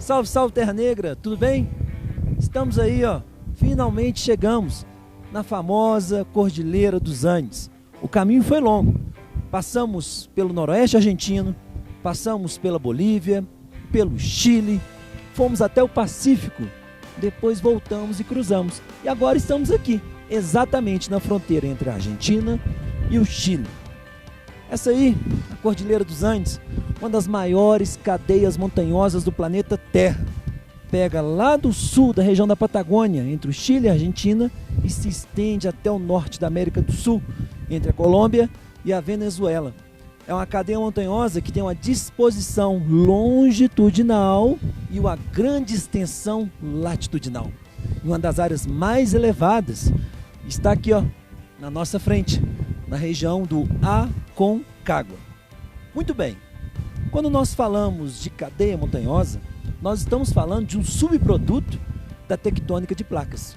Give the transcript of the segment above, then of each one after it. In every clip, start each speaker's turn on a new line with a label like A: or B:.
A: Salve, salve Terra Negra, tudo bem? Estamos aí, ó, finalmente chegamos na famosa Cordilheira dos Andes. O caminho foi longo, passamos pelo noroeste argentino, passamos pela Bolívia, pelo Chile, fomos até o Pacífico, depois voltamos e cruzamos. E agora estamos aqui, exatamente na fronteira entre a Argentina e o Chile. Essa aí, a Cordilheira dos Andes, uma das maiores cadeias montanhosas do planeta Terra. Pega lá do sul da região da Patagônia, entre o Chile e a Argentina, e se estende até o norte da América do Sul, entre a Colômbia e a Venezuela. É uma cadeia montanhosa que tem uma disposição longitudinal e uma grande extensão latitudinal. E uma das áreas mais elevadas está aqui, ó, na nossa frente, na região do Aconcagua. Muito bem, quando nós falamos de cadeia montanhosa, nós estamos falando de um subproduto da tectônica de placas.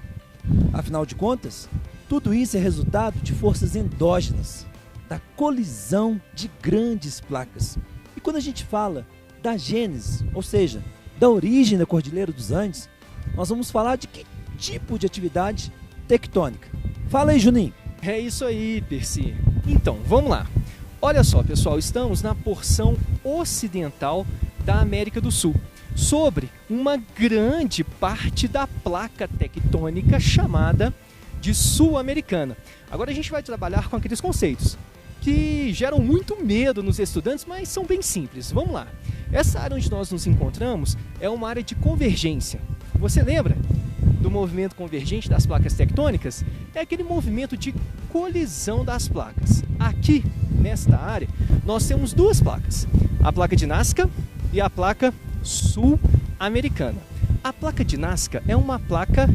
A: Afinal de contas, tudo isso é resultado de forças endógenas, da colisão de grandes placas. E quando a gente fala da gênese, ou seja, da origem da Cordilheira dos Andes, nós vamos falar de que tipo de atividade tectônica. Fala aí, Juninho.
B: É isso aí, Percy. Então, vamos lá. Olha só, pessoal, estamos na porção ocidental da América do Sul, sobre uma grande parte da placa tectônica chamada de Sul-Americana. Agora a gente vai trabalhar com aqueles conceitos que geram muito medo nos estudantes, mas são bem simples. Vamos lá. Essa área onde nós nos encontramos é uma área de convergência. Você lembra do movimento convergente das placas tectônicas? É aquele movimento de colisão das placas. Aqui, nesta área, nós temos duas placas. A placa de Nazca e a placa sul-americana. A placa de Nazca é uma placa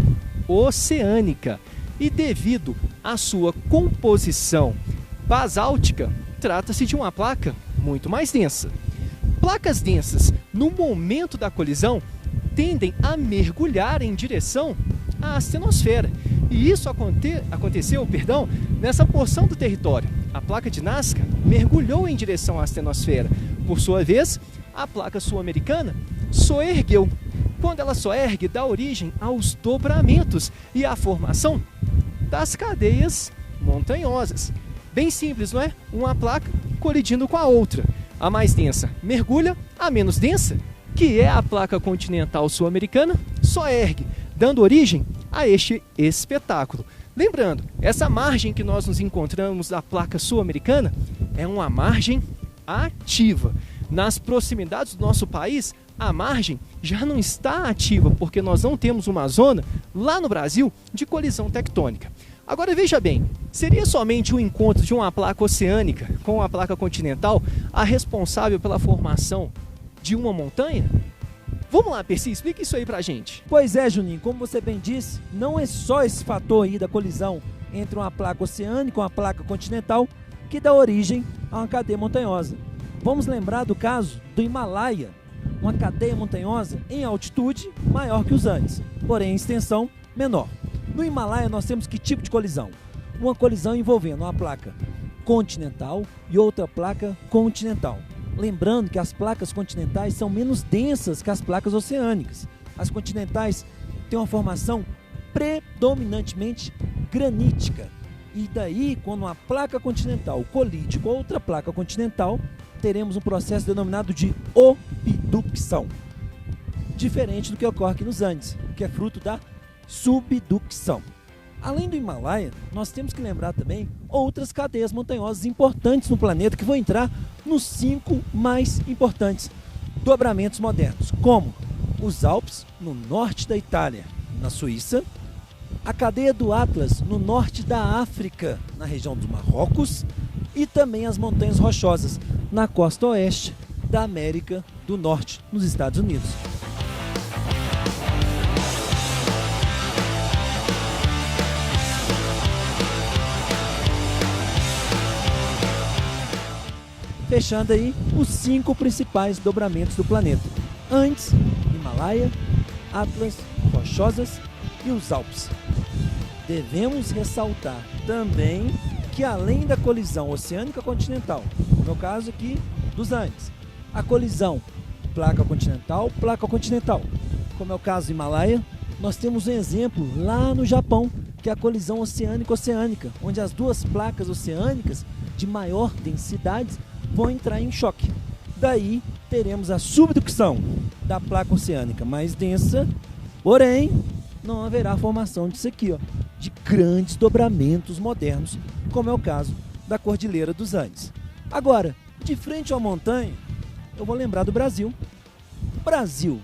B: oceânica e, devido à sua composição basáltica, trata-se de uma placa muito mais densa. Placas densas, no momento da colisão, tendem a mergulhar em direção à astenosfera. E isso aconteceu nessa porção do território. A placa de Nazca mergulhou em direção à astenosfera. Por sua vez, a placa sul-americana soergueu. Quando ela soergue, dá origem aos dobramentos e à formação das cadeias montanhosas. Bem simples, não é? Uma placa colidindo com a outra. A mais densa mergulha, a menos densa, que é a placa continental sul-americana, soergue, dando origem a este espetáculo. Lembrando, essa margem que nós nos encontramos da placa sul-americana é uma margem ativa. Nas proximidades do nosso país, a margem já não está ativa, porque nós não temos uma zona lá no Brasil de colisão tectônica. Agora veja bem, seria somente o encontro de uma placa oceânica com a placa continental a responsável pela formação de uma montanha? Vamos lá, Percy, explica isso aí pra gente.
A: Pois é, Juninho, como você bem disse, não é só esse fator aí da colisão entre uma placa oceânica e uma placa continental que dá origem a uma cadeia montanhosa. Vamos lembrar do caso do Himalaia, uma cadeia montanhosa em altitude maior que os Andes, porém em extensão menor. No Himalaia nós temos que tipo de colisão? Uma colisão envolvendo uma placa continental e outra placa continental. Lembrando que as placas continentais são menos densas que as placas oceânicas. As continentais têm uma formação predominantemente granítica. E daí, quando uma placa continental colide com outra placa continental, teremos um processo denominado de obducção. Diferente do que ocorre aqui nos Andes, que é fruto da subducção. Além do Himalaia, nós temos que lembrar também outras cadeias montanhosas importantes no planeta que vão entrar nos 5 mais importantes dobramentos modernos, como os Alpes, no norte da Itália, na Suíça, a cadeia do Atlas, no norte da África, na região do Marrocos, e também as montanhas rochosas, na costa oeste da América do Norte, nos Estados Unidos. Fechando aí os 5 principais dobramentos do planeta: Andes, Himalaia, Atlas, Rochosas e os Alpes. Devemos ressaltar também que, além da colisão oceânica continental, no caso aqui dos Andes, a colisão placa continental, como é o caso do Himalaia. Nós temos um exemplo lá no Japão, que é a colisão oceânica, onde as duas placas oceânicas de maior densidade vão entrar em choque. Daí teremos a subducção da placa oceânica mais densa, porém não haverá formação disso aqui, de grandes dobramentos modernos, como é o caso da Cordilheira dos Andes. Agora, de frente à montanha, eu vou lembrar do Brasil. Brasil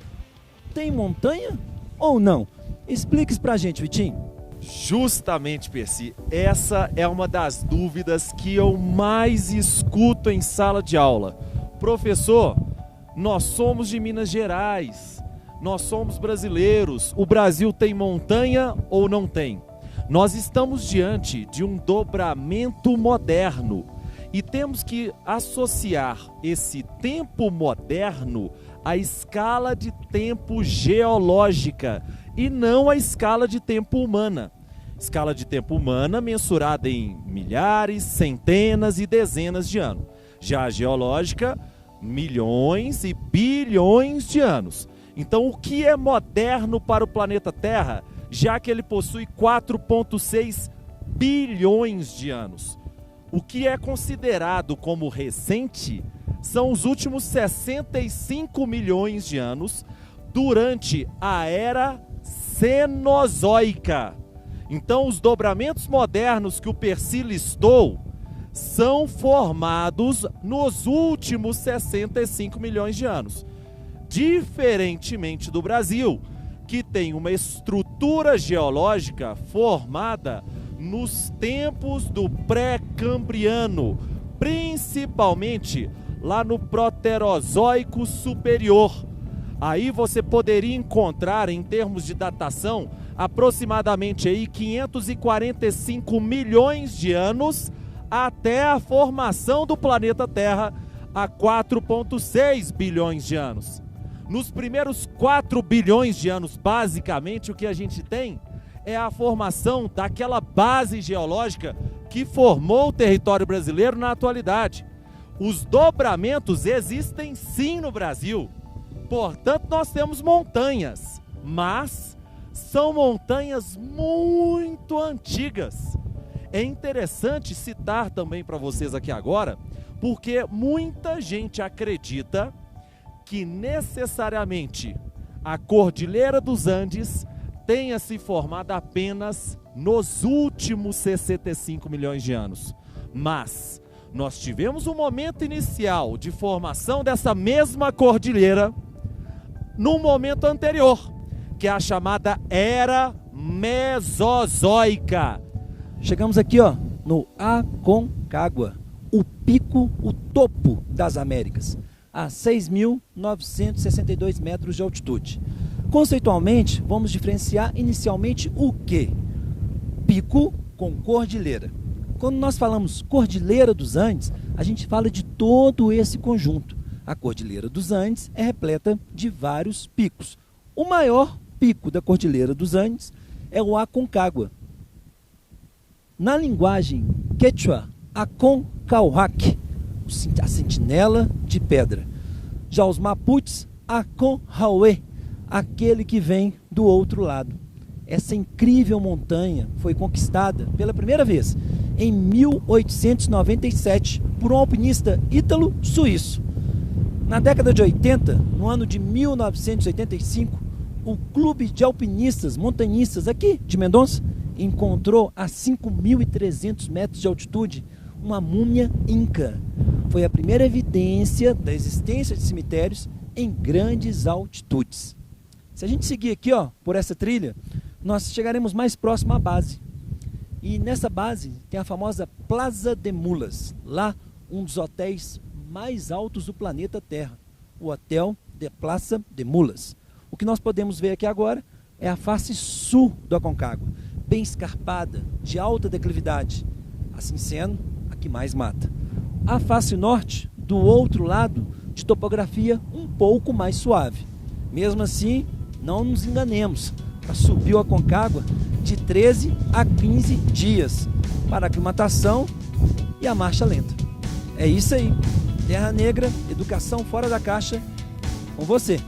A: tem montanha ou não? Explique isso pra gente, Vitinho.
C: Justamente, Percy, essa é uma das dúvidas que eu mais escuto em sala de aula. Professor, nós somos de Minas Gerais, nós somos brasileiros, o Brasil tem montanha ou não tem? Nós estamos diante de um dobramento moderno e temos que associar esse tempo moderno à escala de tempo geológica e não à escala de tempo humana. Escala de tempo humana mensurada em milhares, centenas e dezenas de anos. Já a geológica, milhões e bilhões de anos. Então, o que é moderno para o planeta Terra, já que ele possui 4,6 bilhões de anos? O que é considerado como recente são os últimos 65 milhões de anos durante a Era Cenozoica. Então, os dobramentos modernos que o Percy listou são formados nos últimos 65 milhões de anos. Diferentemente do Brasil, que tem uma estrutura geológica formada nos tempos do pré-cambriano, principalmente lá no Proterozoico superior. Aí você poderia encontrar, em termos de datação, aproximadamente aí 545 milhões de anos até a formação do planeta Terra há 4,6 bilhões de anos. Nos primeiros 4 bilhões de anos, basicamente, o que a gente tem é a formação daquela base geológica que formou o território brasileiro na atualidade. Os dobramentos existem sim no Brasil. Portanto, nós temos montanhas, mas são montanhas muito antigas. É interessante citar também para vocês aqui agora, porque muita gente acredita que necessariamente a Cordilheira dos Andes tenha se formado apenas nos últimos 65 milhões de anos. Mas nós tivemos um momento inicial de formação dessa mesma cordilheira num momento anterior, que é a chamada Era Mesozoica.
A: Chegamos aqui, no Aconcagua, o pico, o topo das Américas, a 6.962 metros de altitude. Conceitualmente, vamos diferenciar inicialmente o quê? Pico com cordilheira. Quando nós falamos Cordilheira dos Andes, a gente fala de todo esse conjunto. A Cordilheira dos Andes é repleta de vários picos. O maior pico da Cordilheira dos Andes é o Aconcagua. Na linguagem quechua, Aconcauhac, a sentinela de pedra. Já os mapuches, Aconhauê, aquele que vem do outro lado. Essa incrível montanha foi conquistada pela primeira vez em 1897 por um alpinista ítalo-suíço. Na década de 80, no ano de 1985, o Clube de Alpinistas Montanhistas aqui de Mendonça encontrou a 5.300 metros de altitude uma múmia inca. Foi a primeira evidência da existência de cemitérios em grandes altitudes. Se a gente seguir aqui, por essa trilha, nós chegaremos mais próximo à base. E nessa base tem a famosa Plaza de Mulas, lá um dos hotéis mais altos do planeta Terra, o Hotel de Plaza de Mulas. O que nós podemos ver aqui agora é a face sul do Aconcagua, bem escarpada, de alta declividade, assim sendo a que mais mata. A face norte, do outro lado, de topografia um pouco mais suave. Mesmo assim, não nos enganemos, para subir o Aconcagua de 13 a 15 dias, para a aclimatação e a marcha lenta. É isso aí. Terra Negra, educação fora da caixa, com você.